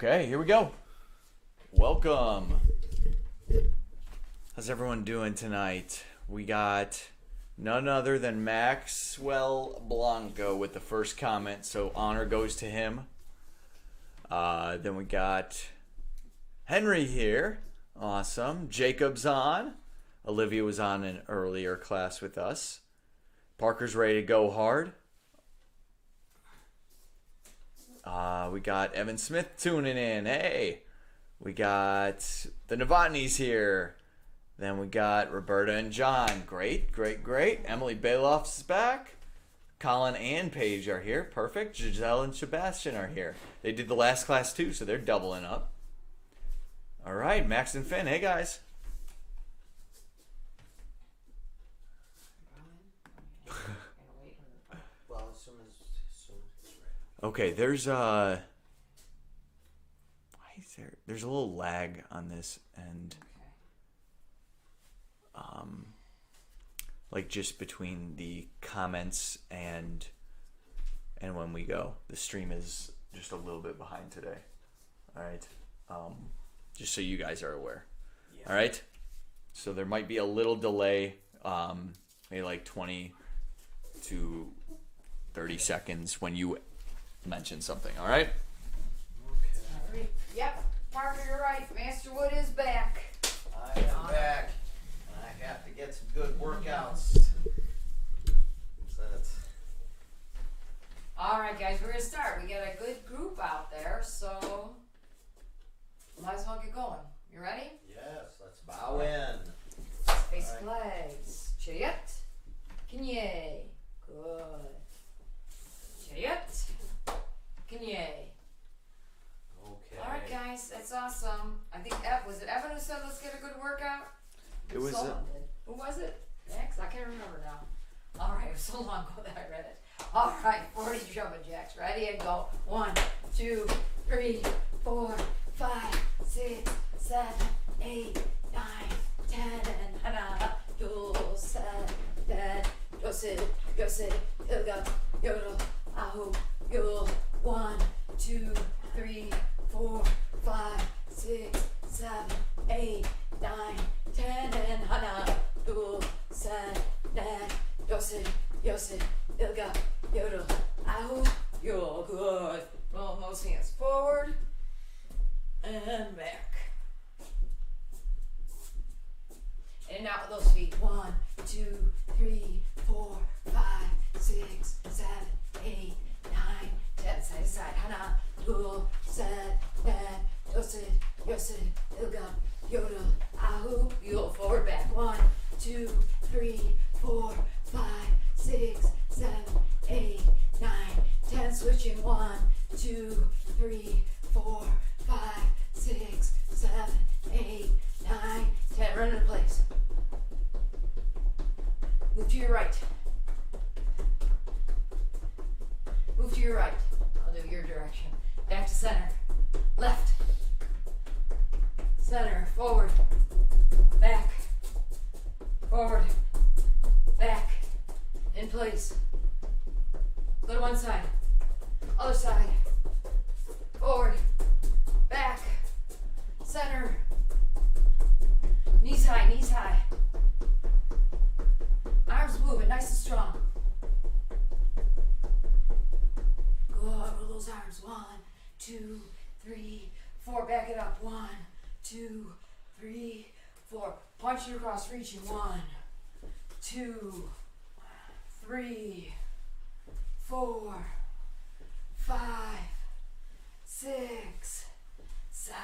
Okay, here we go. Welcome. How's everyone doing tonight? We got none other than Maxwell Blanco with the first comment, so honor goes to him. Then we got Henry here. Awesome. Jacob's on. Olivia was on an earlier class with us. Parker's ready to go hard. We got Evan Smith tuning in. Hey. We got the Novotnys here. Then we got Roberta and John. Great. Emily Bailoff's back. Colin and Paige are here. Perfect. Giselle and Sebastian are here. They did the last class too, so they're doubling up. All right, Max and Finn. Hey, guys. Well, as soon as he's ready. Okay, there's there's a little lag on this end. Like just between the comments and when we go. The stream is just a little bit behind today. All right. Just so you guys are aware. Yeah. All right. So there might be a little delay, maybe like 20 to 30 seconds when you mention something. All right. Okay. Yep. Parker, you're right. Master Wood is back. I am back. And I have to get some good workouts. All right, guys, we're going to start. We got a good group out there, so might as well get going. You ready? Yes, let's bow in. Face flags. Chariot. Kinye. Good. Chariot. Kinye. Okay. All right, guys, that's awesome. I think was it Evan who said let's get a good workout? It was. Someone did. Who was it? Max? I can't remember now. All right, it was so long ago that I read it. All right, 40 jumping jacks. Ready and go. 1, 2, 3, 4, 5, 6, 7, 8, 9, 10, and hana, do, set, dead, do, sit, ilga, yodel, ahu, yul. 1, 2, 3, 4, 5, 6, 7, 8, 9, 10, and hana, do, set, dead, do, sit, ilga, yodel, ahu, yul. Good. Roll those hands forward and back. And out with those feet. 1, 2, 3, 4, 5, 6, 7, 8, 9, 10. Side to side. Hana, dul, set, net, yosid, ilga, yodel, ahu, yul. Forward, back. 1, 2, 3, 4, 5, 6, 7, 8, 9, 10. Switching. 1, 2, 3, 4, 5, 6, 7, 8, 9, 10. Run into place. Move to your right. Move to your right. I'll do your direction. Back to center. Left. Center. Forward. Back. Forward. Back. In place. Go to one side. Other side. Forward. Back. Center. Knees high, knees high. Arms moving, nice and strong. Good, roll those arms. 1, 2, 3, 4. Back it up. 1, 2, 3, 4. Punch it across, reaching. 1, 2, 3, 4, 5, 6, 7,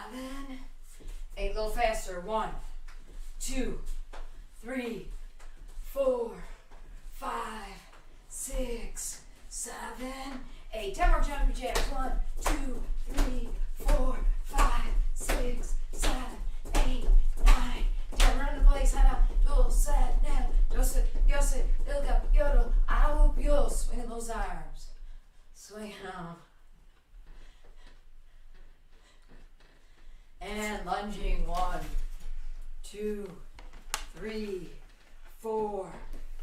8. A little faster. 1, 2, 3, 4, 5, 6, 7, 8. 10 more jumping jacks. 1, 2, 3, 4, 5, 6, 7, 8, 9, 10. Run into place. Hana, dul, set, net, yosit, ilga, yodel, ahu, yul. Swinging those arms. Swinging them. And lunging. 1, 2, 3, 4,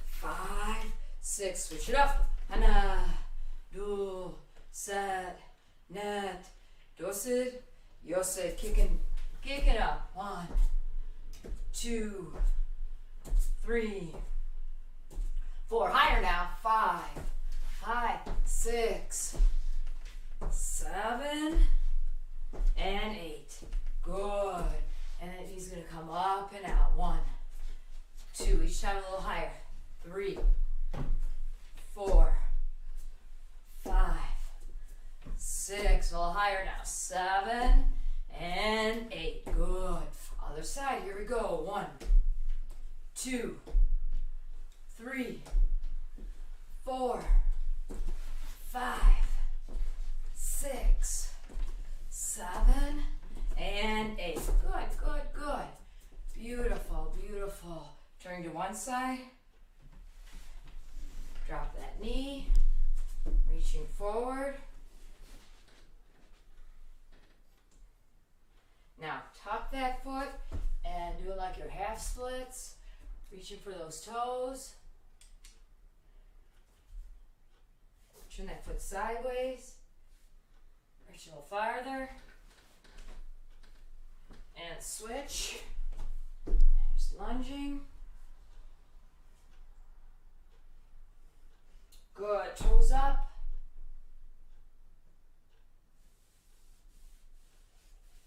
5, 6. Switch it up. Hana, dul, set, net, dosid, Yosef, kicking up. 1, 2, 3, 4. Higher now. 5. High. 6, 7, and 8. Good. And then he's going to come up and out. 1, 2. Each time a little higher. 3, 4, 5, 6. A little higher now. 7 and 8. Good. Other side. Here we go. 1, 2, 3, 4, 5, 6, 7, and 8. Good, good, good. Beautiful, beautiful. Turn to one side. Drop that knee. Reaching forward. Now tuck that foot and do it like your half splits. Reaching for those toes. Turn that foot sideways. Reach a little farther. And switch. Just lunging. Good. Toes up.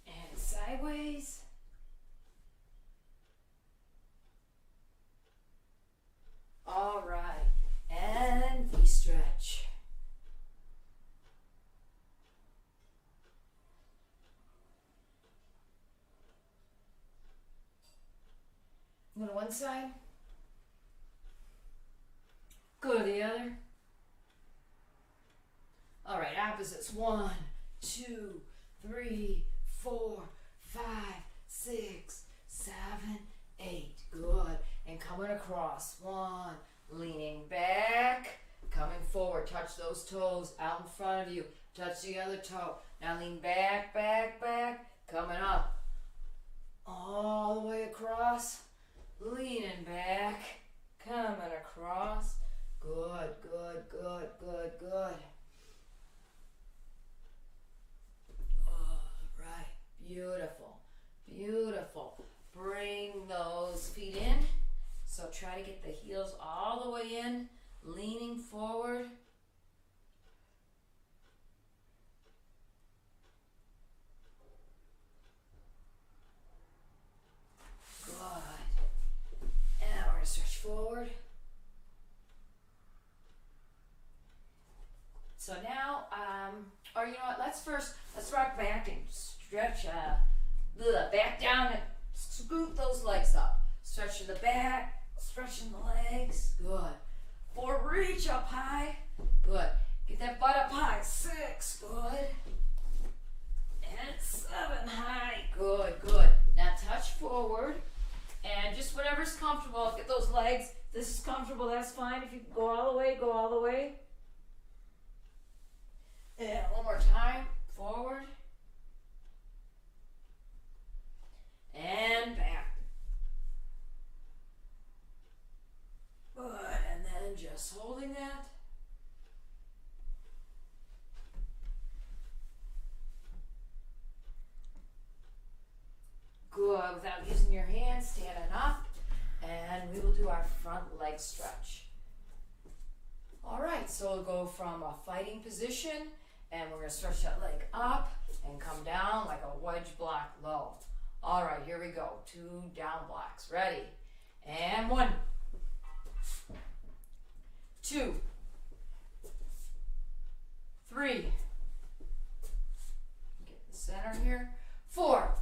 And sideways. All right. And V-stretch. Go to one side. Go to the other. All right, opposites. 1, 2, 3, 4, 5, 6, 7, 8. Good. And coming across. 1, leaning back, coming forward. Touch those toes out in front of you. Touch the other toe. Now lean back, back, back. Coming up. All the way across. Leaning back, coming across. Good, good, good, good, good. All right, beautiful, beautiful. Bring those feet in. So try to get the heels all the way in, leaning forward. Stretch forward. So now, or you know what, let's rock back and stretch, back down and scoot those legs up. Stretching the back, stretching the legs, good. 4, reach up high, good. Get that butt up high, 6, good. And 7, high, good, good. Now touch forward. And just whatever's comfortable, get those legs. This is comfortable, that's fine. If you can go all the way, go all the way. And one more time, forward. And back. Good, and then just holding that. Good, without using your hands, standing up, and we will do our front leg stretch. All right, so we'll go from a fighting position, and we're gonna stretch that leg up and come down like a wedge block low. All right, here we go, 2 down blocks, ready? And 1, 2, 3, get the center here, 4,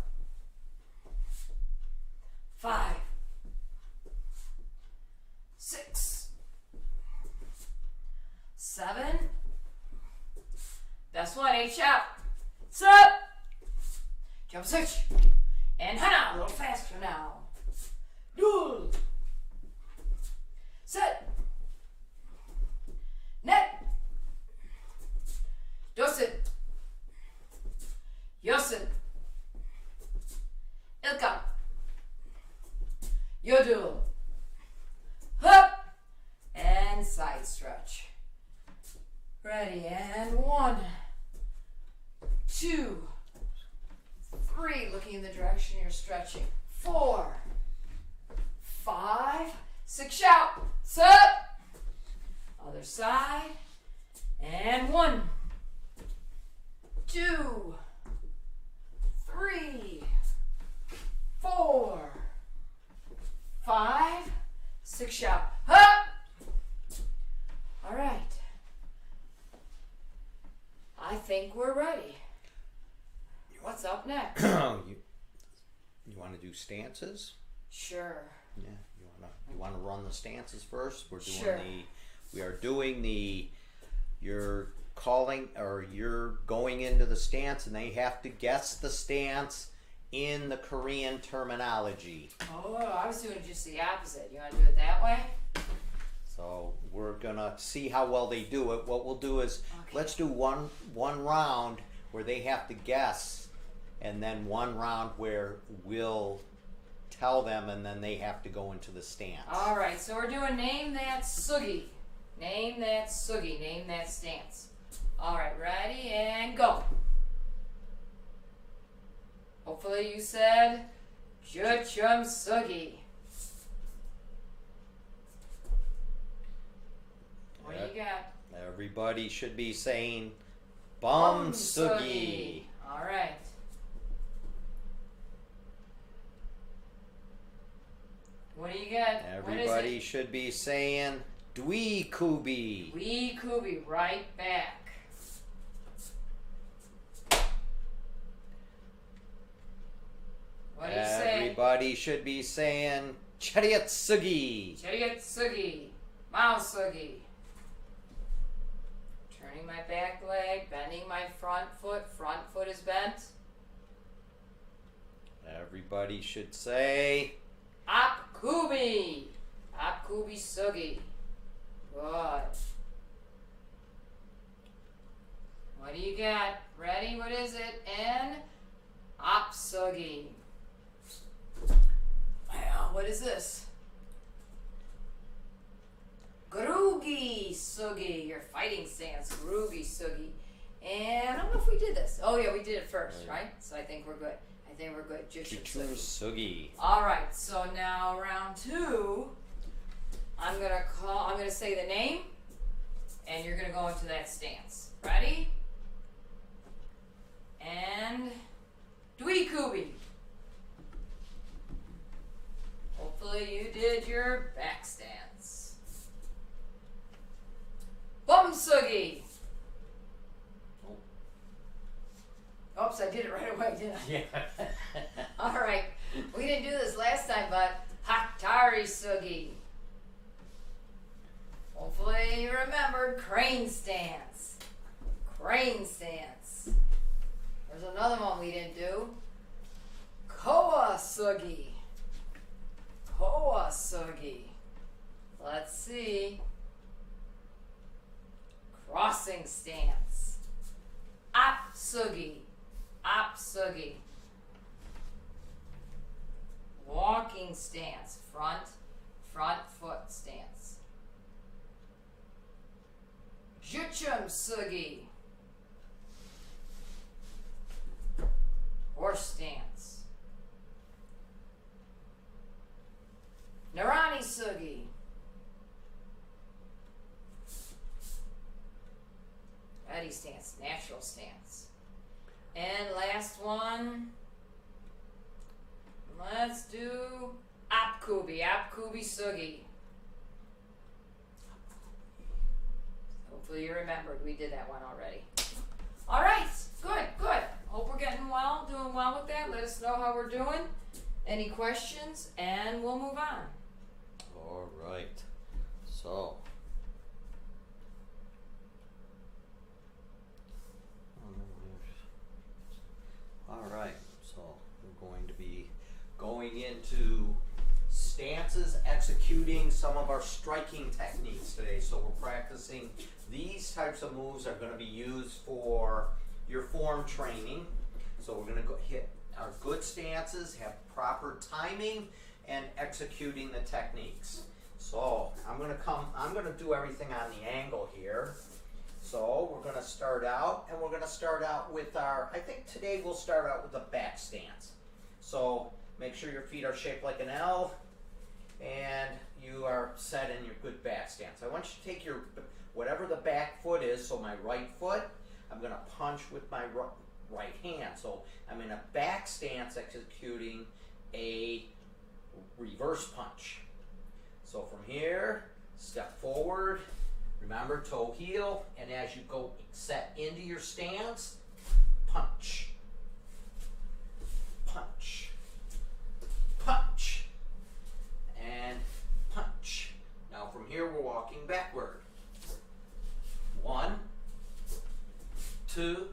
5, 6, 7. Best one, 8 out. Stop. Jump switch. And hana, a little faster now. Duel. Set. Net. Dosit. Yosin. Ilka. Yodel. Hup. And side stretch. Ready, and 1, 2, 3, looking in the direction you're stretching. 4, 5, 6, shout, up. Other side. And 1, 2, 3, 4, 5, 6, shout, up. All right. I think we're ready. What's up next? You want to do stances? Sure. Yeah. You want to run the stances first? We're doing Sure. we are doing you're calling or you're going into the stance and they have to guess the stance in the Korean terminology. Oh, I was doing just the opposite. You want to do it that way? So we're gonna see how well they do it. What we'll do is let's do one round where they have to guess, and then one round where we'll tell them, and then they have to go into the stance. All right, so we're doing name that sugi. Name that sugi. Name that stance. All right, ready and go. Hopefully you said Juchum sugi. What do you got? Everybody should be saying Bum Sugi. All right. What do you got? Everybody should be saying Dwi Kubi. We Kubi, right back. What do you say? Everybody should be saying Chariot Sugi. Chariot sugi. Mao sugi. Turning my back leg, bending my front foot is bent. Everybody should say Ap kubi. Ap kubi sugi. Good. What do you got? Ready? What is it? And Ap sugi. Wow, what is this? Grugi sugi, your fighting stance, grugi sugi. And I don't know if we did this. Oh yeah, we did it first, right? So I think we're good. I think we're good. Jushin Chuchum sugi. Sugi. All right, so now round 2. I'm gonna say the name, and you're gonna go into that stance. Ready? And Dwi Kubi. Hopefully you did your back stance. Bum sugi. Oops, I did it right away, didn't I? Yeah. All right, we didn't do this last time, but Haktari sugi. Hopefully you remembered crane stance. Crane stance. There's another one we didn't do. Koa sugi. Koa sugi. Let's see. Crossing stance. Apsugi. Apsugi. Walking stance. Front foot stance. Juchum sugi. Horse stance. Narani sugi. Ready stance, natural stance. And last one, let's do Apkubi, Apkubi sugi. Hopefully you remembered, we did that one already. All right, good. Hope we're getting well, doing well with that. Let us know how we're doing. Any questions, and we'll move on. All right. So. All right. So we're going to be going into stances, executing some of our striking techniques today. So we're practicing these types of moves are going to be used for your form training. So we're going to go hit our good stances, have proper timing, and executing the techniques. So I'm going to do everything on the angle here. So we're going to start out, and we're going to start out with our, I think today we'll start out with a back stance. So make sure your feet are shaped like an L, and you are set in your good back stance. I want you to take your, whatever the back foot is, so my right foot, I'm going to punch with my right hand. So I'm in a back stance executing a reverse punch. So from here, step forward, remember toe heel, and as you go set into your stance, punch, punch, punch, and punch. Now from here we're walking backward. 1, 2,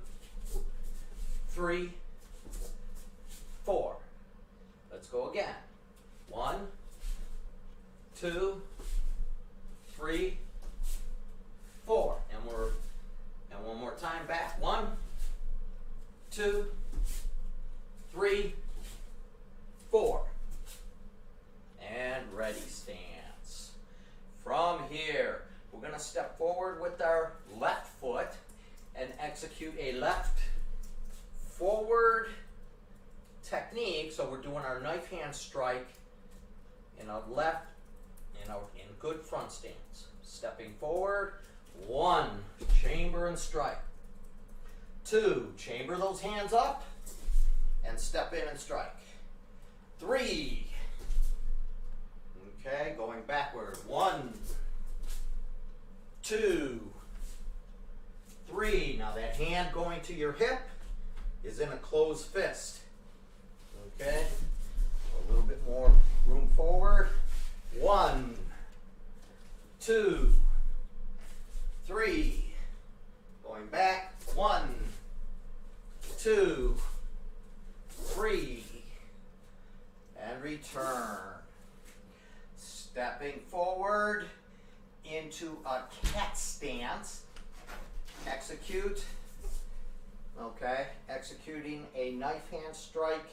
3, 4. Let's go again. 1, 2, 3, 4. And one more time back. 1, 2, 3, 4. And ready stance. From here, we're going to step forward with our left foot and execute a left forward technique. So we're doing our knife hand strike in a left, in good front stance. Stepping forward, 1, chamber and strike. 2, chamber those hands up and step in and strike. 3, okay, going backward. 1, 2, 3. Now that hand going to your hip is in a closed fist. Okay, a little bit more room forward. 1, 2, 3. Going back. 1, 2, 3. And return. Stepping forward into a cat stance. Execute. Okay, executing a knife hand strike.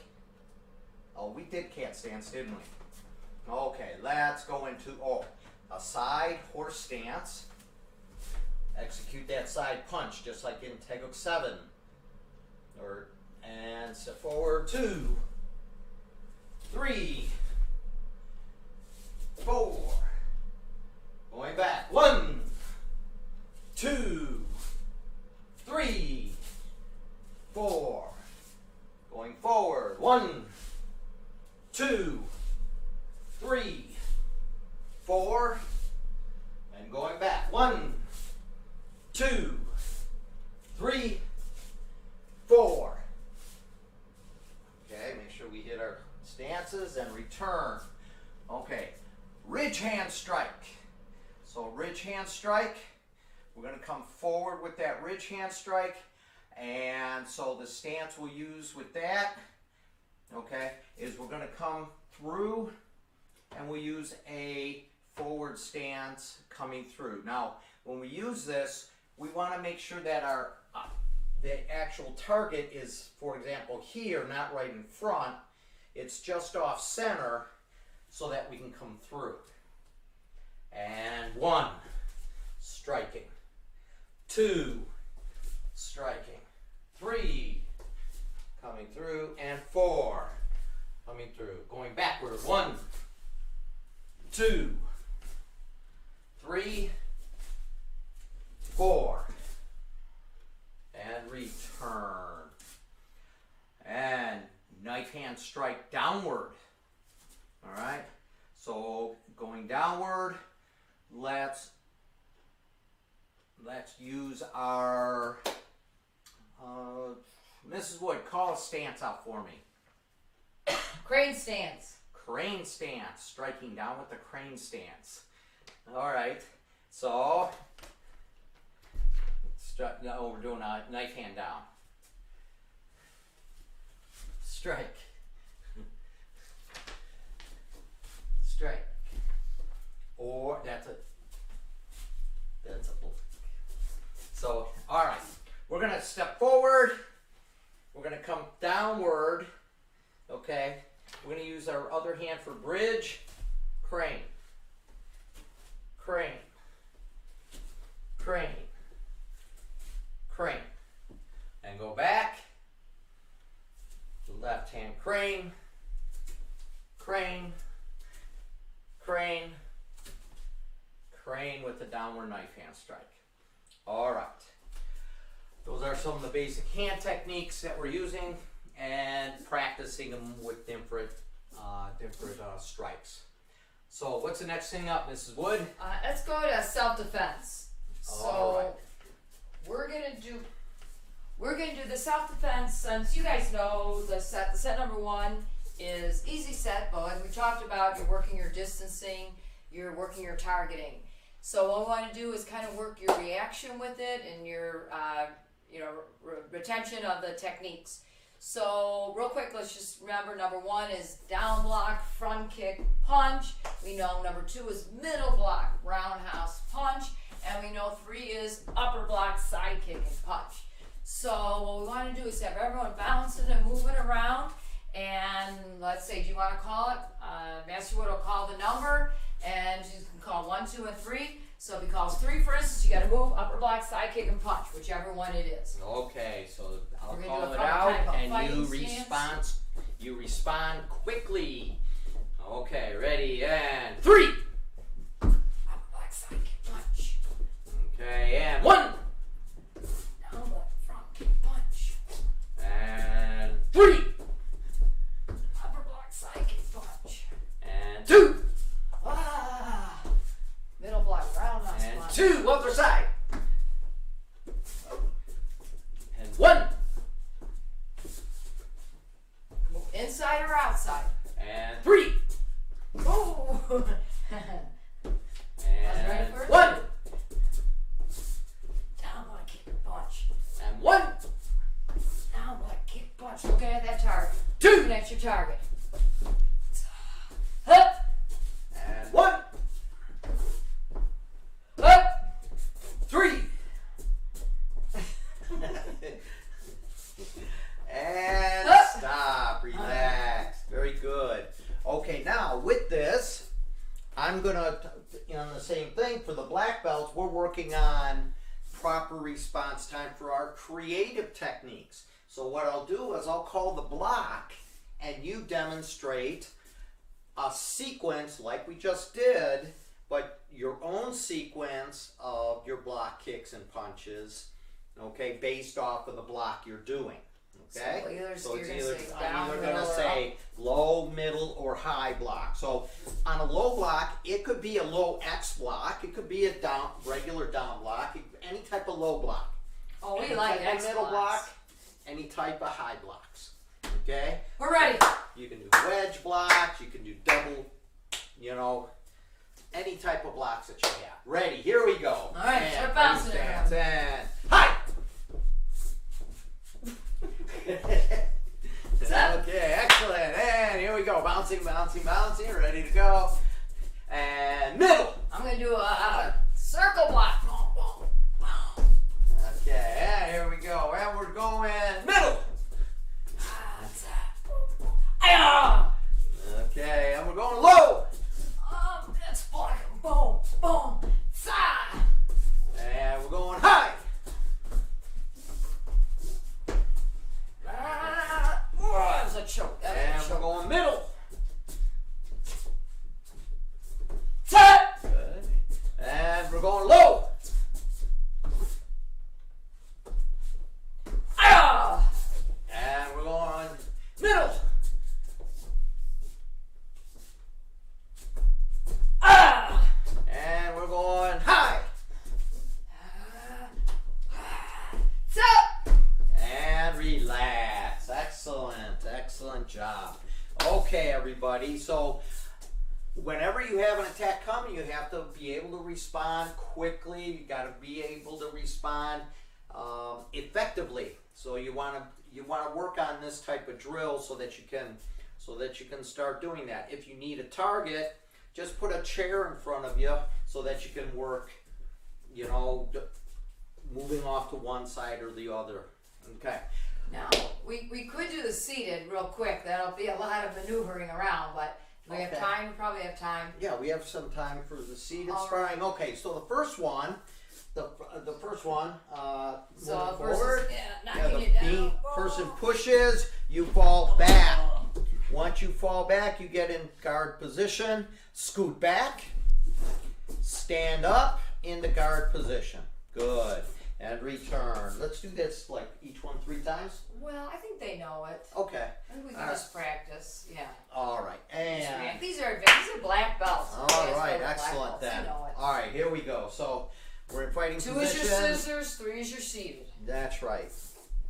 Oh, we did cat stance, didn't we? Okay, let's go into, a side horse stance. Execute that side punch, just like in Teguk 7. And step forward, 2, 3, 4. Going back, 1, 2, 3, 4. Going forward, 1, 2, 3, 4. And going back, 1, 2, 3, 4. Okay, make sure we hit our stances and return. Okay, ridge hand strike. So ridge hand strike, we're going to come forward with that ridge hand strike. And so the stance we'll use with that, okay, is we're going to come through and we'll use a forward stance coming through. Now, when we use this, we want to make sure that our the actual target is, for example, here, not right in front. It's just off center so that we can come through. And 1, striking. 2, striking. 3, coming through. And 4, coming through. Going backward. 1, 2, 3, 4. And return. And knife hand strike downward. All right. So going downward, let's use our Mrs. Wood, call a stance out for me. Crane stance. Crane stance. Striking down with the crane stance. All right. So now we're doing a knife hand down. Strike. Strike. Or that's a so all right. We're gonna step forward. We're gonna come downward. Okay. We're gonna use our other hand for bridge. Crane. Crane. Crane. or knife hand strike. All right. Those are some of the basic hand techniques that we're using and practicing them with different strikes. So what's the next thing up, Mrs. Wood? Let's go to self-defense. So All right. we're gonna do the self-defense. Since you guys know the set number 1 is easy set, but like we talked about, you're working your distancing, you're working your targeting. So what we want to do is kind of work your reaction with it and your retention of the techniques. So real quick, let's just remember number 1 is down block, front kick, punch. We know number 2 is middle block, roundhouse punch. And we know 3 is upper block, side kick, and punch. So what we want to do is have everyone bouncing and moving around. And let's say, do you want to call it? Master Wood will call the number, and you can call 1, 2, and 3. So if he calls 3, for instance, you got to move upper block, side kick, and punch, whichever one it is. Okay, so I'll We're gonna call do a it couple out, type of and fighting stance. you respond quickly. Okay, ready, and 3. Upper block, side kick, punch. Okay, and 1. Down block, front kick, punch. And 3. Upper block, side kick, punch. And 2. Middle block, roundhouse And punch. 2, other side. And 1. Move inside or outside. And 3. Oh! ready And for it? 1. Down block, kick, and punch. And 1. Down block, kick, punch. Looking at that target. 2. Looking at your target. Hup! And 1. Hup! 3. And stop, relax. Very good. Okay, now with this, I'm gonna, the same thing for the black belts, we're working on proper response time for our creative techniques. So what I'll do is I'll call the block and you demonstrate a sequence like we just did, but your own sequence of your block kicks and punches, okay, based off of the block you're doing. Okay? So it's you're either, gonna say I'm down, either middle, gonna or say low, middle, or high block. So on a low block, it could be a low X block, it could be a regular down block, any type of low block. Oh, we Any like type of X middle blocks. block, any type of high blocks. Okay? We're ready. You can do wedge blocks, you can do double, any type of blocks that you have. Ready, here we go. All right, And start bouncing stance, around. and hi! Okay, excellent. And here we go. Bouncing, bouncing, bouncing. Ready to go. And middle. I'm gonna do a circle block. Boom, boom, boom. Okay, and here we go. And we're going middle. That's that. Ah! Okay, and we're going low. That's blocking. Boom, boom, sa. And we're going high. That was a choke. That And was a we're choke. going middle. Tap. Good. And we're going low. Ah! And we're going middle. Ah! And we're going high. Tap. And relax. Excellent. Excellent job. Okay, everybody. So whenever you have an attack coming, you have to be able to respond quickly. You got to be able to respond effectively. So you want to work on this type of drill so that you can start doing that. If you need a target, just put a chair in front of you so that you can work, moving off to one side or the other. Okay. Now, we could do the seated real quick. That'll be a lot of maneuvering around, but do we have Okay. time? We probably have time. Yeah, we have some time for the seated All sparring. Okay, so the first one, moving So forward. versus Yeah, knocking the it down. person pushes, you fall back. Once you fall back, you get in guard position, scoot back, stand up, into guard position. Good. And return. Let's do this like each one 3 times. Well, I think they know it. Okay. I think we can All right. just practice. Yeah. All right. And These are black belts. all Okay, right, so black excellent belts, then. They know it. All right, here we go. So we're in fighting 2 position. is your scissors, 3 is your seated. That's right.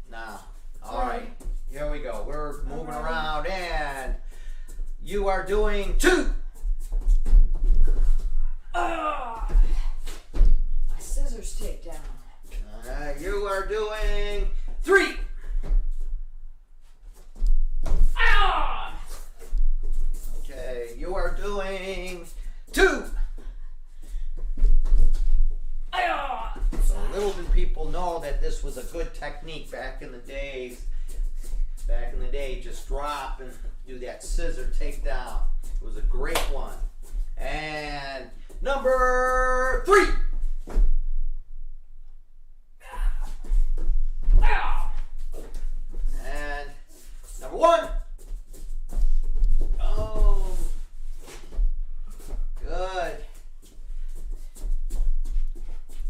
Now, all right, here we go. We're moving around, and you are doing 2. My scissors take down. You are doing 3. Ah! Okay, you are doing 2. Ah! So little do people know that this was a good technique back in the days. Back in the day, just drop and do that scissor takedown. It was a great one. And number 3. Ah! And number 1. Oh, good.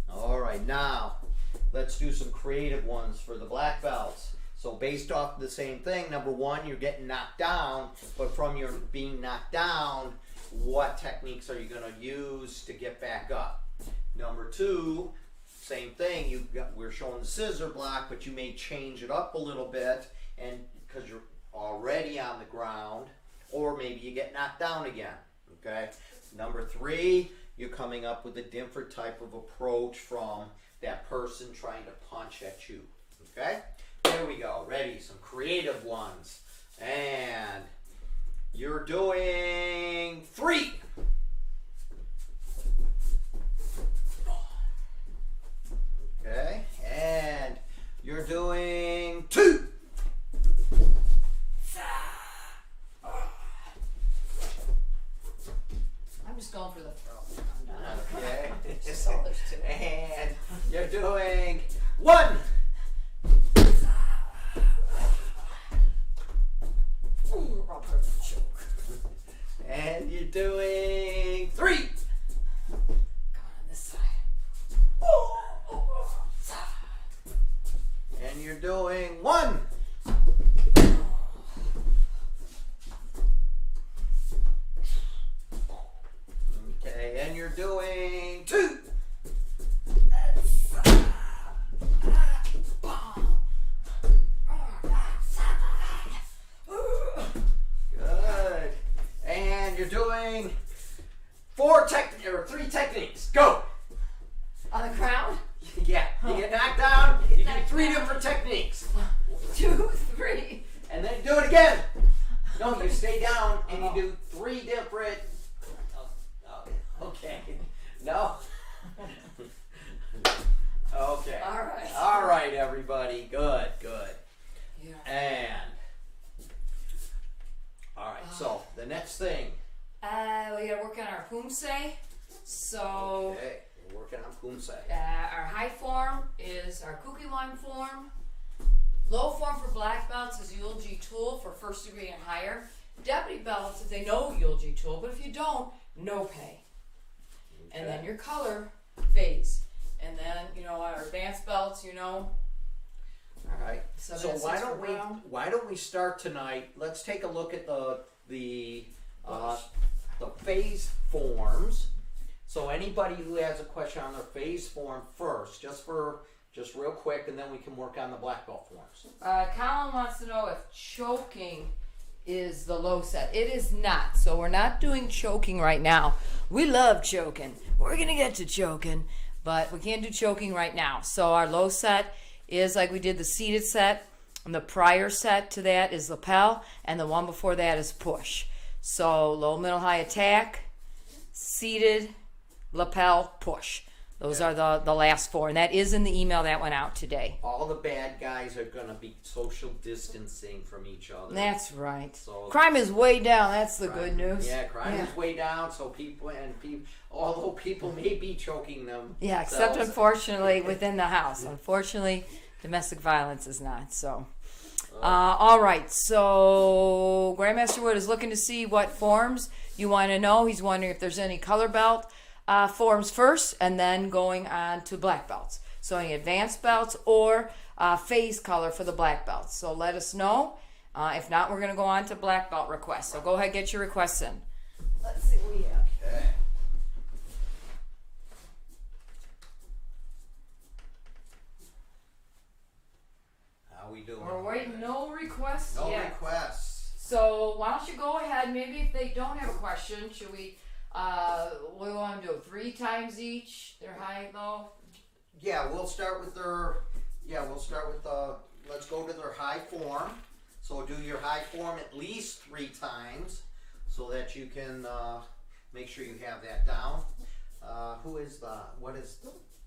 All right, now let's do some creative ones for the black belts. So based off the same thing, number 1, you're getting knocked down, but from your being knocked down, what techniques are you going to use to get back up? Number 2, same thing. We're showing the scissor block, but you may change it up a little bit, and because you're already on the ground, or maybe you get knocked down again. Okay. Number 3, you're coming up with a different type of approach from that person trying to punch at you. Okay. There we go. Ready. Some creative ones, and you're doing 3. Okay, and you're doing 2. I'm just going for the throat. I'm done. Okay, Just all there's to it. and you're doing 1. Ooh, I'll put a choke. And you're doing 3. Come on this side. And you're doing 1. Okay, and you're doing 2. Good. And you're doing 3 techniques. Go. On the ground? Yeah, you get knocked down, you do Knocked 3 down. different techniques. 2, 3. And then do it again. No, you stay down and you do 3 different. Okay. No. Okay. All right. All right, everybody. Good, good. Yeah. And all right. So the next thing. We gotta work on our pumse. So Okay, we're working on Kumse. our high form is our Kukiwan form. Low form for black belts is Yulji tool for 1st degree and higher. Deputy belts, if they know Yulji tool, but if you don't, no pay. And then your color phase. And then, our advanced belts, All right. So 7 and 6 for brown. why don't we start tonight? Let's take a look at the phase forms. So anybody who has a question on their phase form first, just real quick, and then we can work on the black belt forms. Colin wants to know if choking is the low set. It is not. So we're not doing choking right now. We love choking. We're going to get to choking, but we can't do choking right now. So our low set is like we did the seated set, and the prior set to that is lapel, and the one before that is push. So low, middle, high attack, seated, lapel, push. Those are the last 4, and that is in the email that went out today. All the bad guys are going to be social distancing from each other. That's right. So Crime is way down. That's the crime- good news. Yeah, crime is way down. So although people may be choking them. Yeah, except themselves, unfortunately within the house. Unfortunately, domestic violence is not. So, all right. So Grandmaster Wood is looking to see what forms you want to know. He's wondering if there's any color belt forms first and then going on to black belts. So any advanced belts or phase color for the black belts. So let us know. If not, we're going to go on to black belt requests. So go ahead, get your requests in. Let's see what we have. Okay. How we doing? We're waiting, no requests No yet. requests. So why don't you go ahead? Maybe if they don't have a question, should we? What do we want to do? 3 times each. Their high, low. Yeah, we'll start with their. Yeah, we'll start with the. Let's go to their high form. So do your high form at least 3 times, so that you can make sure you have that down. What is the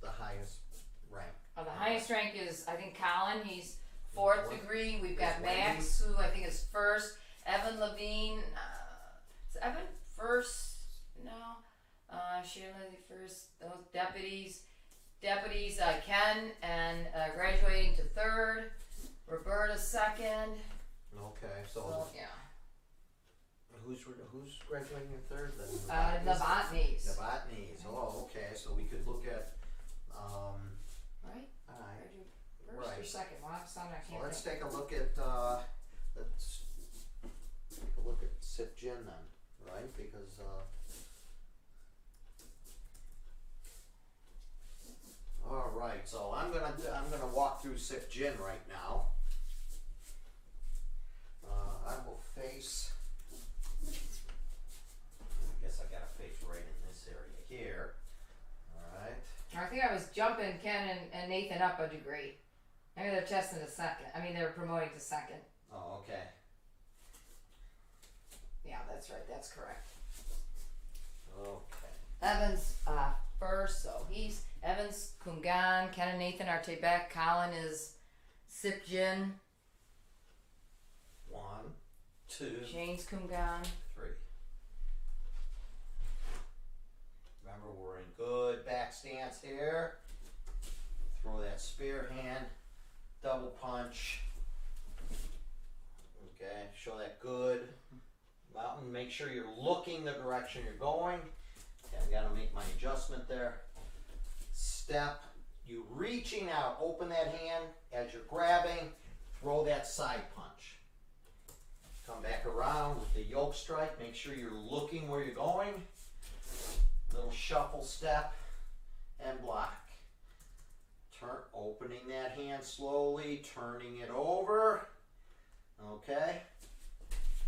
highest rank? The highest rank is, I think, Colin. He's 4th degree. We've got Is Max, who I think is 1st. Evan Levine. Is Evan 1st? No. Shirley 1st. Those deputies. Ken and graduating to 3rd. Roberta 2nd. Okay, So so yeah. who's graduating in 3rd? Novotny's. Novotny's. Oh, okay. So we could look at. Right? Alright. First Right. or second? Well, I'm sorry, I can't Well, let's think. take a look at Sip Gin then, right? Because all right. So I'm gonna walk through Sip Gin right now. I will face. I guess I gotta face right in this area here. All right. I think I was jumping Ken and Nathan up a degree. Maybe they're testing to 2nd. I mean, they're promoting to 2nd. Oh, okay. Yeah, that's right. That's correct. Okay. Evan's 1st, so he's Evan's Kungan. Ken and Nathan are Tebek. Colin is Sipjin. 1, 2, Shane's Kungan. 3. Remember, we're in good back stance here. Throw that spear hand, double punch. Okay, show that good mountain. Make sure you're looking the direction you're going. Okay, I gotta make my adjustment there. Step, you reaching out, open that hand as you're grabbing, throw that side punch. Come back around with the yoke strike. Make sure you're looking where you're going. Little shuffle step and block. Turn, opening that hand slowly, turning it over. Okay.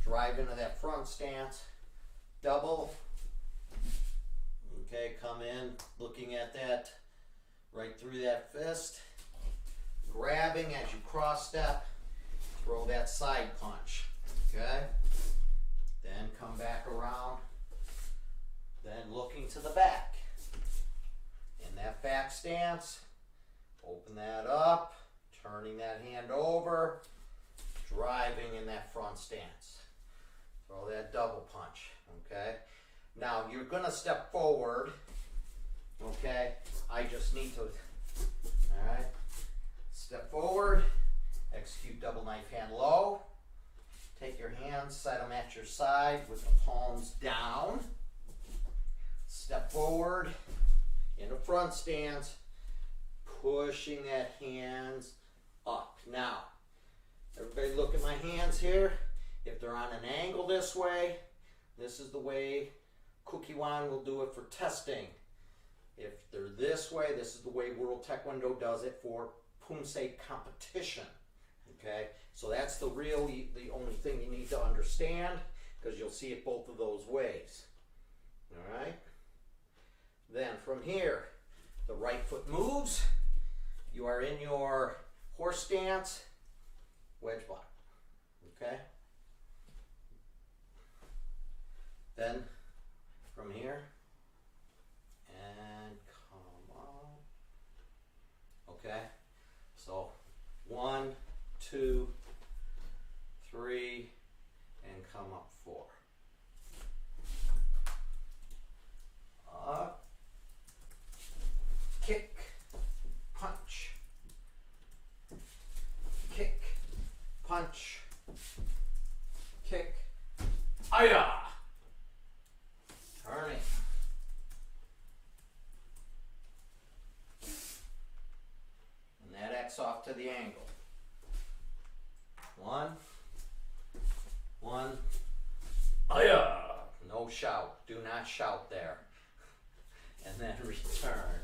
Drive into that front stance. Double. Okay, come in, looking at that, right through that fist. Grabbing as you cross step. Throw that side punch. Okay. Then come back around. Then looking to the back. In that back stance, open that up, turning that hand over, driving in that front stance. Throw that double punch, okay? Now you're gonna step forward, okay? I just need to, all right? Step forward, execute double knife hand low. Take your hands, set them at your side with the palms down. Step forward in a front stance, pushing that hands up. Now, everybody look at my hands here. If they're on an angle this way, this is the way Kukiwan will do it for testing. If they're this way, this is the way World Taekwondo does it for Poomsae competition. Okay, so that's the only thing you need to understand, because you'll see it both of those ways. All right. Then from here, the right foot moves. You are in your horse stance, wedge block. Okay. Then from here and come on. Okay. So 1, 2, 3, and come up 4. Up. Kick, punch, kick, punch, kick, aya. Turning. backs off to the angle. One. Hiya! No shout. Do not shout there. And then return.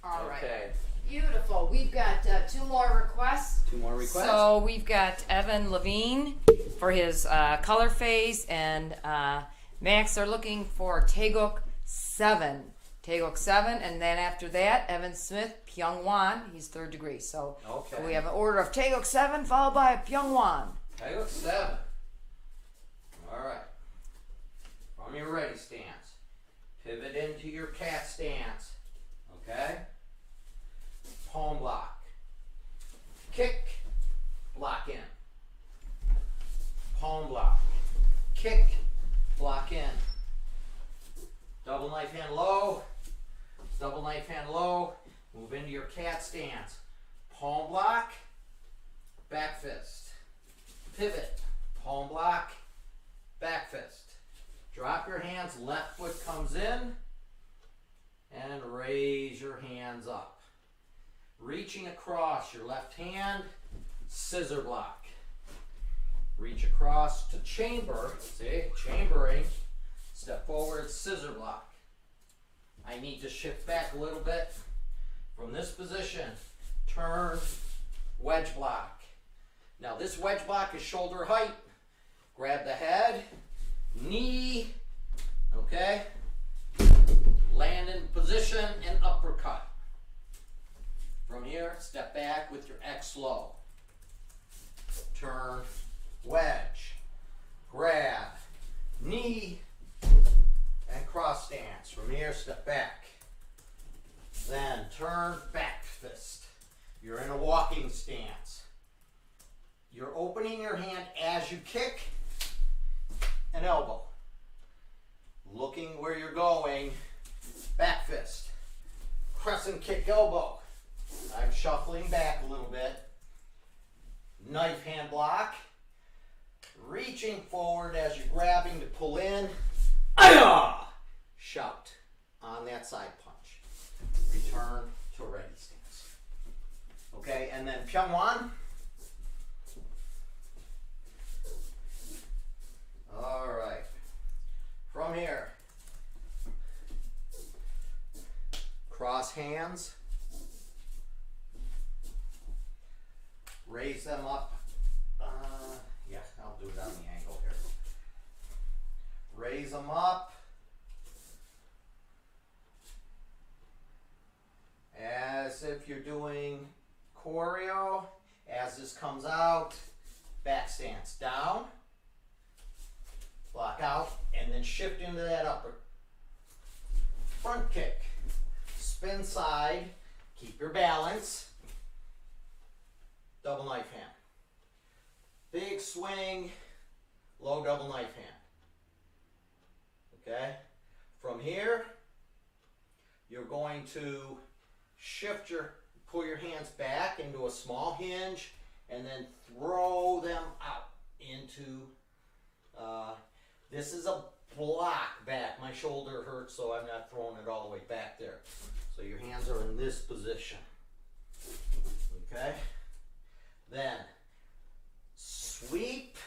All right. Okay. Beautiful. We've got two more requests. Two more requests. So we've got Evan Levine for his color phase, and Max are looking for Taeguk 7. Taeguk 7, and then after that, Evan Smith, Pyongwan, he's 3rd degree. So Okay. we have an order of Taeguk 7 followed by Pyongwan. Taeguk 7. Alright. From your ready stance. Pivot into your cat stance. Okay? Palm block. Kick. Block in. Palm block. Kick. Block in. Double knife hand low. Double knife hand low. Move into your cat stance. Palm block. Back fist. Pivot. Palm block. Back fist. Drop your hands. Left foot comes in. And raise your hands up. Reaching across your left hand. Scissor block. Reach across to chamber. See? Chambering. Step forward. Scissor block. I need to shift back a little bit. From this position, turn, wedge block. Now this wedge block is shoulder height. Grab the head, knee, okay? Land in position and uppercut. From here, step back with your X low. Turn, wedge, grab, knee, and cross stance. From here, step back. Then turn, back fist. You're in a walking stance. You're opening your hand as you kick and elbow. Looking where you're going, back fist. Crescent kick elbow. I'm shuffling back a little bit. Knife hand block. Reaching forward as you're grabbing to pull in. Aya! Shout on that side punch. Return to ready stance. Okay, and then Pyongwan. All right. From here, cross hands. Raise them up. Yeah, I'll do it on the angle here. Raise them up. As if you're doing choreo. As this comes out, back stance down, block out, and then shift into that upper. Front kick, spin side, keep your balance, double knife hand. Big swing, low double knife hand. Okay? From here, you're going to pull your hands back into a small hinge and then throw them out into, this is a block back. My shoulder hurts, so I'm not throwing it all the way back there. So your hands are in this position. Okay? Then, sweep,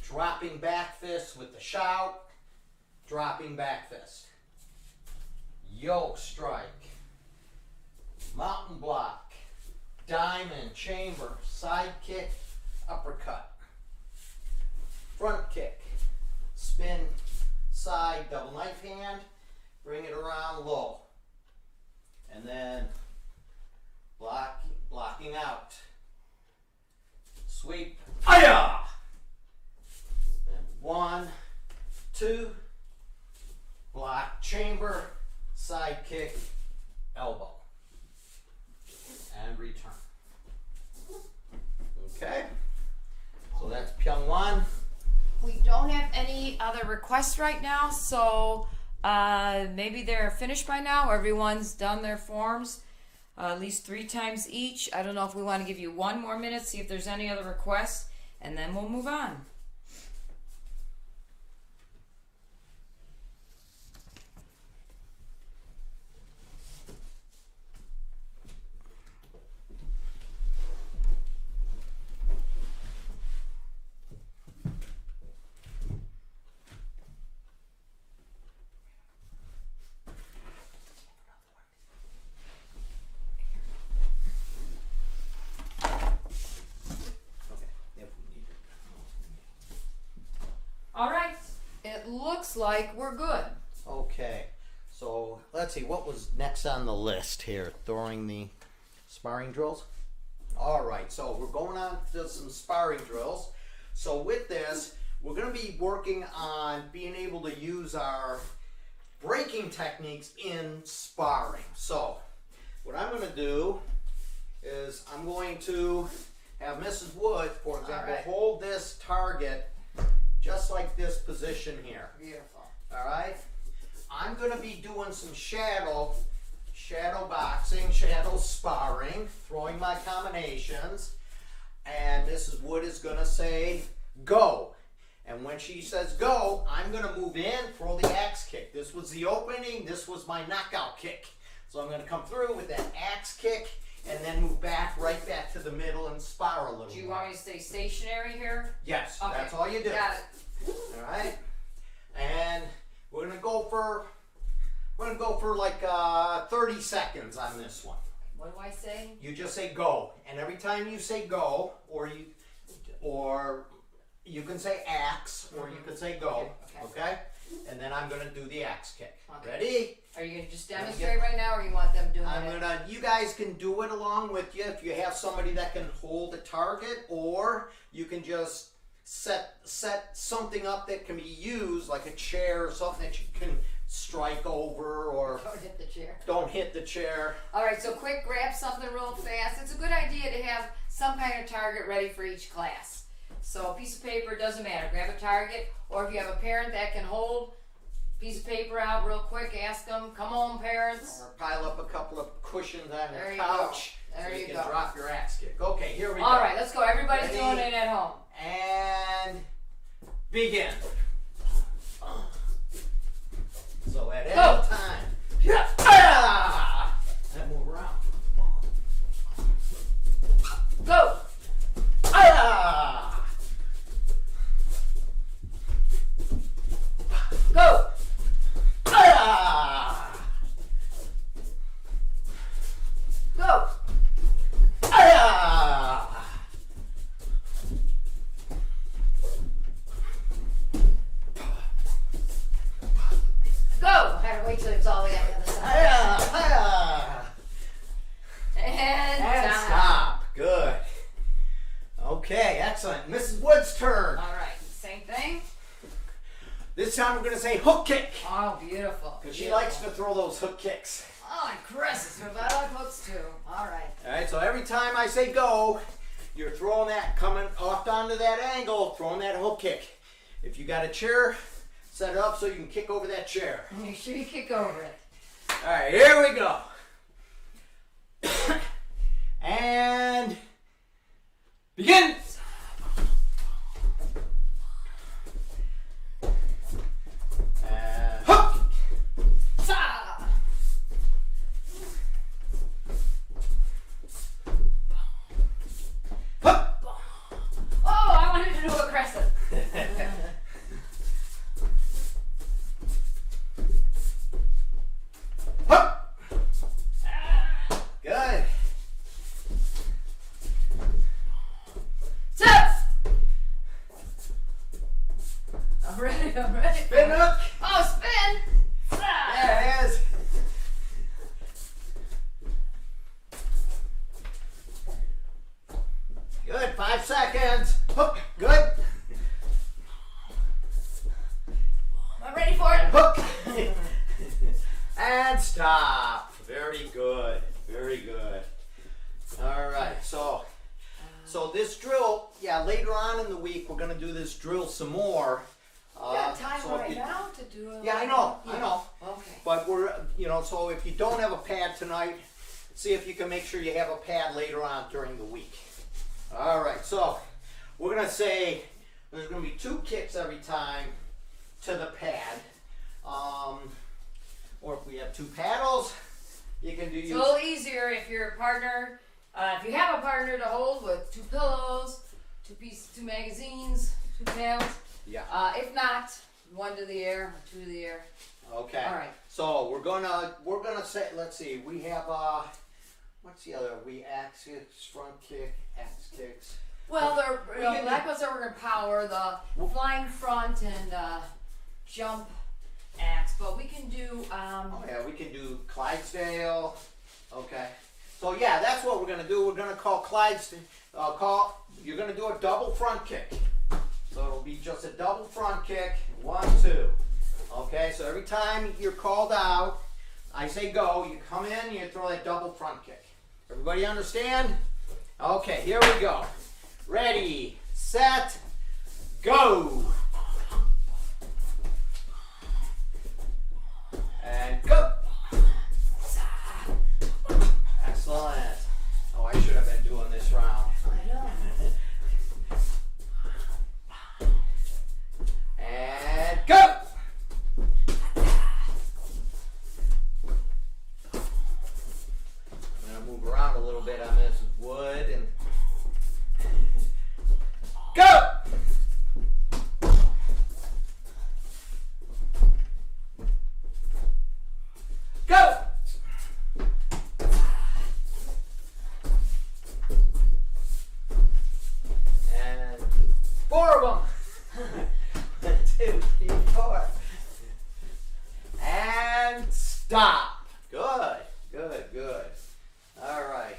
dropping back fist with the shout, dropping back fist. Yoke strike. Mountain block, diamond, chamber, side kick, uppercut, front kick, spin, side, double knife hand, bring it around low, and then blocking out, sweep, aya! Then 1, 2, block, chamber, side kick, elbow. And return. Okay? So that's Pyongwan. We don't have any other requests right now, so maybe they're finished by now. Everyone's done their forms at least 3 times each. I don't know if we want to give you 1 more minute, see if there's any other requests, and then we'll move on. like we're good. Okay, so let's see, what was next on the list here? Throwing the sparring drills? All right, so we're going on to some sparring drills. So with this, we're going to be working on being able to use our breaking techniques in sparring. So what I'm going to do is I'm going to have Mrs. Wood, for example, Alright. hold this target just like this position here. Beautiful. All right? I'm going to be doing some shadow boxing, shadow sparring, throwing my combinations. And Mrs. Wood is going to say, go. And when she says go, I'm going to move in, throw the axe kick. This was the opening. This was my knockout kick. So I'm going to come through with that axe kick and then move back, right back to the middle and spar a little Do you more. want me to stay stationary here? Yes, Okay. that's all you do. Got it. All right, and we're gonna go for like 30 seconds on this one. What do I say? You just say go, and every time you say go, or you can say axe, or you can say go. Okay. Okay, and then I'm gonna do the axe kick. Okay. Ready? Are you gonna just demonstrate right now, or you want them doing it? You guys can do it along with you if you have somebody that can hold a target, or you can just set something up that can be used, like a chair or something that you can strike over, or Don't hit the chair. don't hit the chair. All right, so quick, grab something real fast. It's a good idea to have some kind of target ready for each class. So a piece of paper, doesn't matter. Grab a target, or if you have a parent that can hold a piece of paper out real quick, ask them, come on, parents. Or pile up a couple of cushions on There the you couch go. There so you you can go. drop your axe kick. Okay, here we go. All right, let's go. Everybody's Ready? doing it at home. And begin. So at Go. any time. Yeah. And move around. Go. Ah. Go. Ah. Go. Ah. Go! I had to wait till it was all the way on the other side. Ah. Ah. And And time. stop. Good. Okay, excellent. Mrs. Wood's turn. All right, same thing. This time we're going to say hook kick. Oh, beautiful. Because she Beautiful. likes to throw those hook kicks. Oh, and Chris, but I like hooks too. All right. All right, so every time I say go, you're throwing that, coming off onto that angle, throwing that hook kick. If you got a chair, set it up so you can kick over that chair. Make sure you kick over it. All right, here we go. And begin. And hook. Sa! Hook. Oh, I wanted to do a crescent. Hook. Good. Tip! I'm ready, I'm ready. Spin hook. Oh, spin! Sa! There it is. Good. 5 seconds. Hook. Good. I'm ready for it. Hook. And stop. Very good. Very good. All right. So this drill, yeah, later on in the week, we're going to do this drill some more. You got time so if right you- now to do it? Yeah, I know. Okay. But we're, so if you don't have a pad tonight, see if you can make sure you have a pad later on during the week. All right, so we're going to say there's going to be 2 kicks every time to the pad. Or if we have 2 paddles, you can do It's a little easier if you're a partner. If you have a partner to hold with 2 pillows, 2 magazines, 2 paddles. Yeah. If not, 1 to the air, 2 to the air. Okay. All right. So we're gonna say, let's see, we have what's the other? We axe kicks, front kick, axe kicks. Well, We can do- black ones are going to power the flying front and jump axe, but we can do Oh yeah, we can do Clydesdale. Okay. So yeah, that's what we're gonna do. We're gonna call Clydesdale. You're gonna do a double front kick. So it'll be just a double front kick. 1, 2. Okay. So every time you're called out, I say go. You come in. You throw that double front kick. Everybody understand? Okay. Here we go. Ready, set, go. And go. Excellent. Oh, I should have been doing this round. I know. And go. I'm gonna move around a little bit on this wood and go. Go. And 4 of them. 2, 3, 4. And stop. Good, good, good. All right.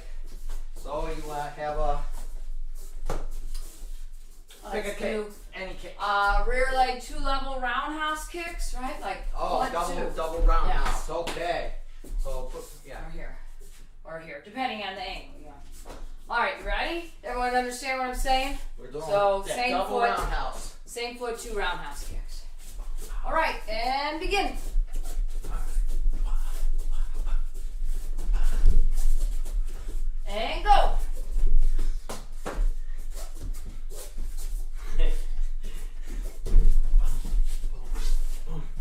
So you want to have a pick a Let's kick. do Any kick. rear leg 2-level roundhouse kicks, right? Like Oh, 1, 2. double roundhouse. Okay. So put, yeah. Or here, depending on the angle. Yeah. All right, you ready? Everyone understand what I'm saying? We're doing So, that same double foot. roundhouse. Same foot, 2 roundhouse kicks. All right, and begin. And go.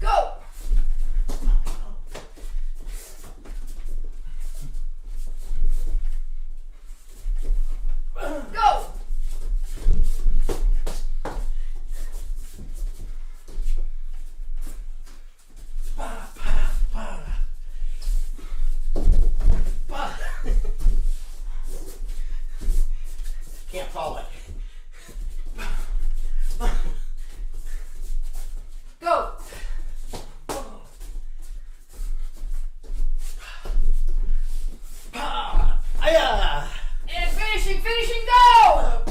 Go. Go. Can't follow it. Go. And finishing, go.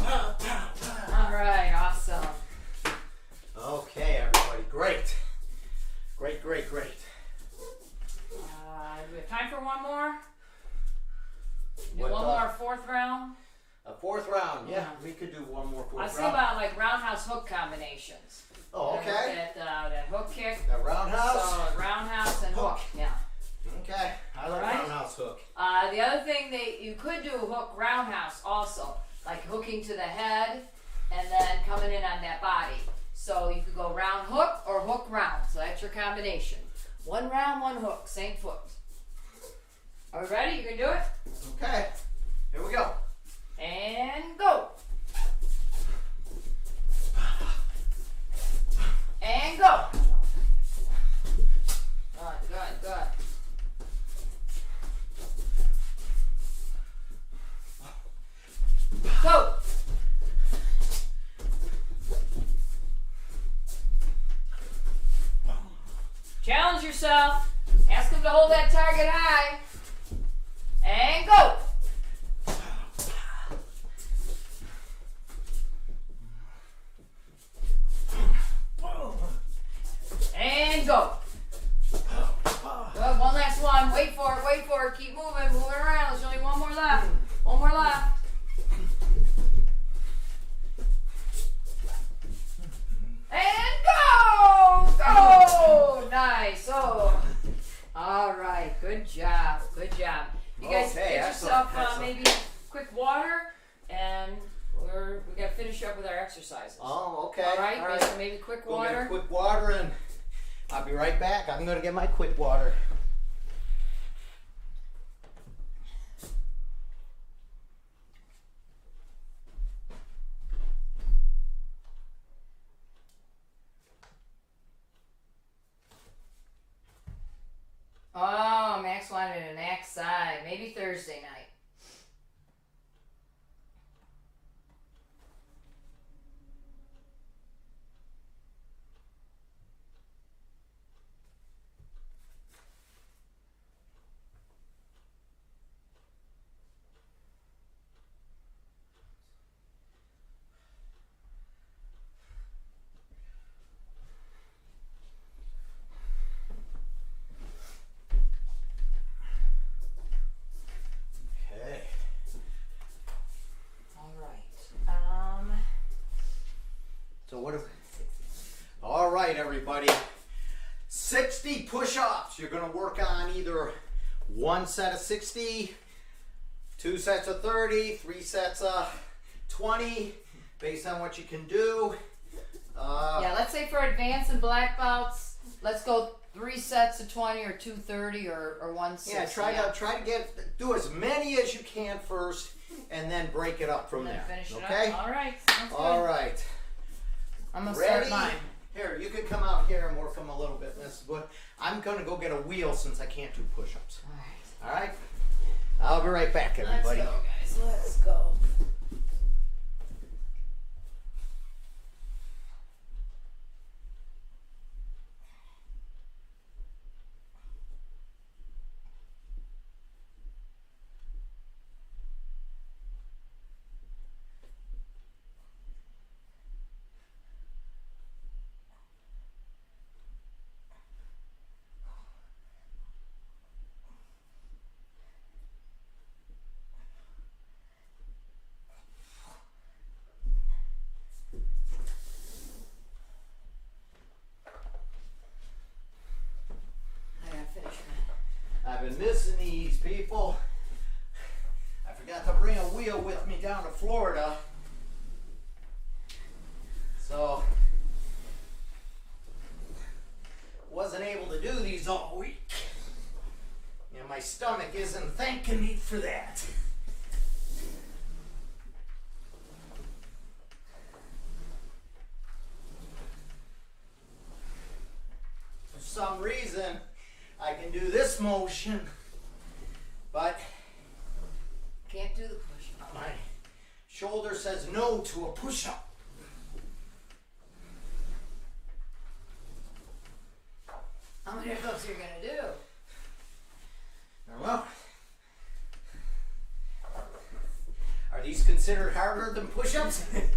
All right, awesome. Okay, everybody. Great. Great, great, great. Do we have time for one more? Do What, one more 4th round? A 4th round. Yeah, Yeah. we could do one more 4th I round. was thinking about like roundhouse hook combinations. Oh, okay. That hook kick. A roundhouse. So roundhouse and hook. Yeah. Okay. I like Alright. roundhouse hook. The other thing that you could do hook roundhouse also, like hooking to the head and then coming in on that body. So you could go round hook or hook round. So that's your combination. 1 round, 1 hook, same foot. Are we ready? You can do it? Okay. Here we go. And go. And go. Good, good, good. Go. Challenge yourself. Ask him to hold that target high. And go. And go. Good, one last one. Wait for it, wait for it. Keep moving, moving around. There's only one more left. One more left. And go! Go! Nice. Oh. All right. Good job. Good job. You guys Okay, get excellent, yourself excellent. maybe quick water, and we got to finish up with our exercises. Oh, okay. All right. All right. So maybe quick Go get water. quick water and I'll be right back. I'm going to get my quick water. Oh, Max wanted an axe side. Maybe Thursday night. everybody. 60 push-ups. You're going to work on either one set of 60, 2 sets of 30, 3 sets of 20, based on what you can do. Yeah, let's say for advanced and black belts, let's go 3 sets of 20 or 230 or 160. Yeah, try to do as many as you can first, and then break it up from And then there. finish it Okay. up. All right. Sounds good. All right. I'm gonna Ready? start mine. Here, you can come out here and work them a little bit, Miss Wood. I'm gonna go get a wheel since I can't do push-ups. All right. All right. I'll be right back, everybody. Let's go, guys. Let's go. I gotta finish mine. I've been missing these, people. I forgot to bring a wheel with me down to Florida. So, wasn't able to do these all week. And my stomach isn't thanking me for that. For some reason, I can do this motion, but Can't do the push-up. my shoulder says no to a push-up. How many of those are you gonna do? Well, are these considered harder than push-ups? I'm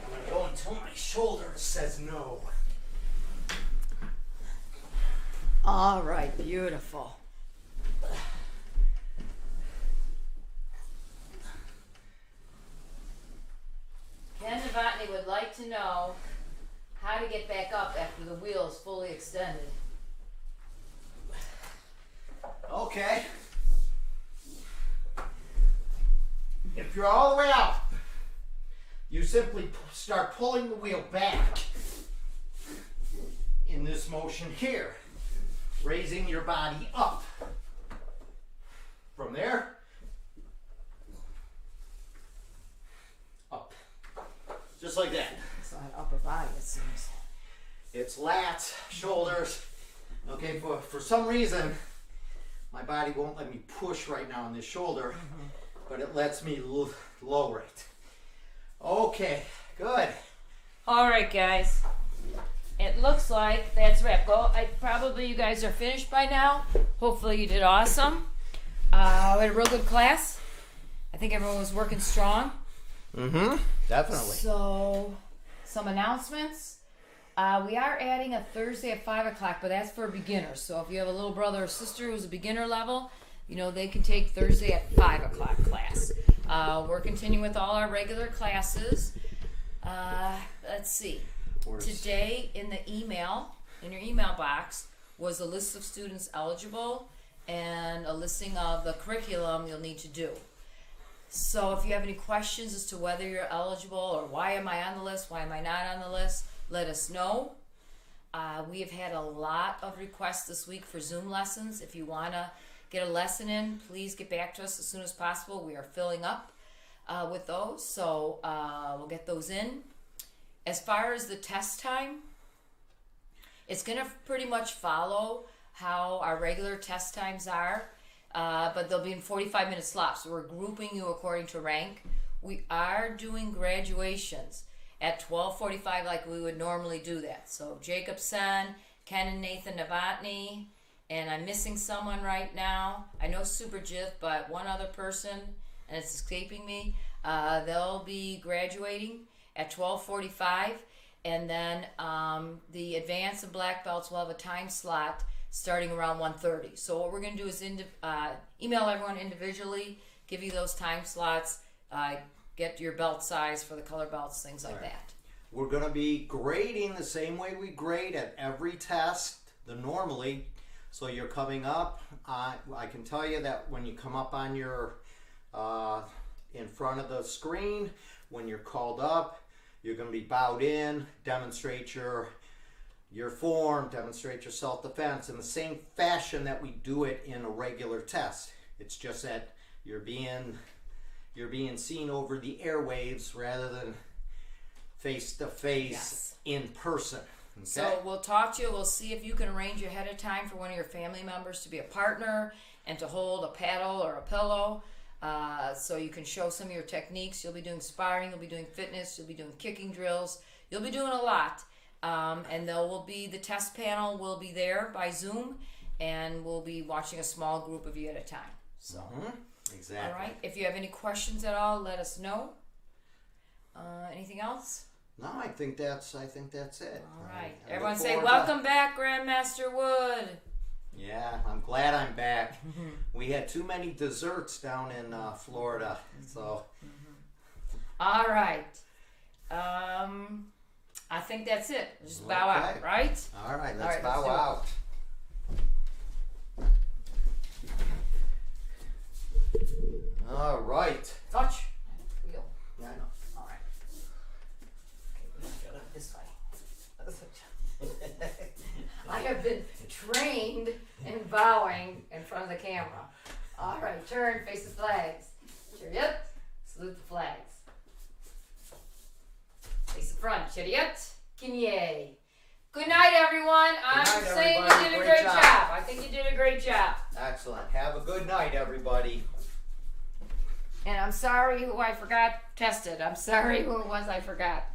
gonna go until my shoulder says no. All right, beautiful. Ken Novotny would like to know how to get back up after the wheel is fully extended. Okay. If you're all the way out, you simply start pulling the wheel back in this motion here, raising your body up. From there, up. Just like that. It's not upper body, it seems. It's lats, shoulders. Okay, for some reason, my body won't let me push right now on this shoulder, but it lets me lower it. Okay, good. All right, guys. It looks like that's wrap. Probably you guys are finished by now. Hopefully you did awesome. We had a real good class. I think everyone was working strong. Mm-hmm, definitely. So, some announcements. We are adding a Thursday at 5 o'clock, but that's for beginners. So if you have a little brother or sister who's a beginner level, you know, they can take Thursday at 5 o'clock class. We're continuing with all our regular classes. Let's see. Today in your email box, was a list of students eligible and a listing of the curriculum you'll need to do. So if you have any questions as to whether you're eligible or why am I on the list, why am I not on the list, let us know. We have had a lot of requests this week for Zoom lessons. If you want to get a lesson in, please get back to us as soon as possible. We are filling up with those, so we'll get those in. As far as the test time, it's going to pretty much follow how our regular test times are, but they'll be in 45-minute slots. So we're grouping you according to rank. We are doing graduations at 12:45 like we would normally do that. So Jacob Sen, Ken and Nathan Novotny, and I'm missing someone right now. I know Superjith, but one other person, and it's escaping me. They'll be graduating at 12:45, and then the advanced and black belts will have a time slot starting around 1:30. So what we're going to do is email everyone individually, give you those time slots, get your belt size for the color belts, things like Right. that. We're going to be grading the same way we grade at every test, the normally. So you're coming up. I can tell you that when you come up on your, in front of the screen, when you're called up, you're going to be bowed in, demonstrate your form, demonstrate your self-defense in the same fashion that we do it in a regular test. It's just that you're being seen over the airwaves rather than face to face Yes. in person. Okay? So we'll talk to you. We'll see if you can arrange ahead of time for one of your family members to be a partner and to hold a paddle or a pillow. So you can show some of your techniques. You'll be doing sparring, you'll be doing fitness, you'll be doing kicking drills. You'll be doing a lot. And there will be the test panel will be there by Zoom, and we'll be watching a small group of you at a time. So, Exactly. all right. If you have any questions at all, let us know. Anything else? No, I think that's it. All right. I Everyone look say, forward to- welcome back, Grandmaster Wood. Yeah, I'm glad I'm back. We had too many desserts down in Florida, so All right. I think that's it. Just bow out, Okay. right? all right, All let's right, bow let's do it. out. All right. Touch. Wheel. Yeah, I know. All right. Okay, we have to go this way. I have been trained in bowing in front of the camera. All right, turn, face the flags. Chariot, salute the flags. Face the front, chariot, kinye. Good night, everyone. I'm night, saying you everybody. did a Great great job. job. I think you did a great job. Excellent. Have a good night, everybody. And I'm sorry who I forgot tested. I'm sorry who it was I forgot.